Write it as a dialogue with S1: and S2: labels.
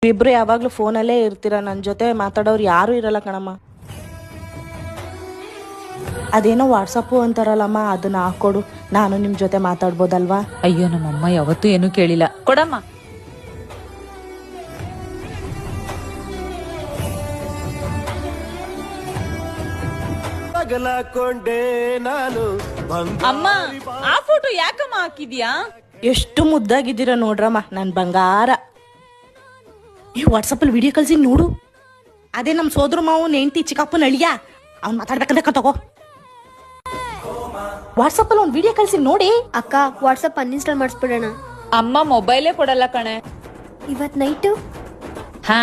S1: ಇಬ್ರು ಯಾವಾಗ್ಲೂ ಫೋನಲ್ಲೇ ಇರ್ತೀರ, ನನ್ನ ಜೊತೆ ಮಾತಾಡೋರು ಯಾರು ಇರಲ್ಲ ಕಣಮ್ಮ. ಅದೇನೋ ವಾಟ್ಸಪ್ಪು ಅಂತಾರಲ್ಲಮ್ಮ, ಅದನ್ನ ಹಾಕೊಡು, ನಾನು ನಿಮ್ ಜೊತೆ ಮಾತಾಡ್ಬೋದಲ್ವಾ?
S2: ಅಯ್ಯೋ, ನಮ್ಮಮ್ಮ ಯಾವತ್ತೂ ಏನು ಕೇಳಿಲ್ಲ, ಕೊಡಮ್ಮ. ಅಮ್ಮ, ಆ ಫೋಟೋ ಯಾಕಮ್ಮ ಹಾಕಿದ್ಯಾ?
S1: ಎಷ್ಟು ಮುದ್ದಾಗಿದ್ದೀರ ನೋಡ್ರಮ್ಮ, ನನ್ ಬಂಗಾರ. ಈ ವಾಟ್ಸಪ್ಪಲ್ಲಿ ವಿಡಿಯೋ ಕಳ್ಸಿ ನೋಡು. ಅದೇ ನಮ್ ಸೋದ್ರ ಮಾವು ನೆಂಟಿ ಚಿಕ್ಕಪ್ಪನ ಅಳಿಯ, ಅವ್ನು ಮಾತಾಡ್ಬೇಕಂದ್ರೆ ತಗೋ. ವಾಟ್ಸಪ್ಪಲ್ಲಿ ಒಂದು ವಿಡಿಯೋ ಕಳ್ಸಿ ನೋಡಿ.
S3: ಅಕ್ಕ, ವಾಟ್ಸಪ್ ಅನ್ಇನ್ಸ್ಟಾಲ್ ಮಾಡಿಸ್ಬಿಡೋಣ.
S2: ಅಮ್ಮ ಮೊಬೈಲೇ ಕೊಡಲ್ಲ ಕಣೆ.
S3: ಇವತ್ ನೈಟು
S2: ಹಾ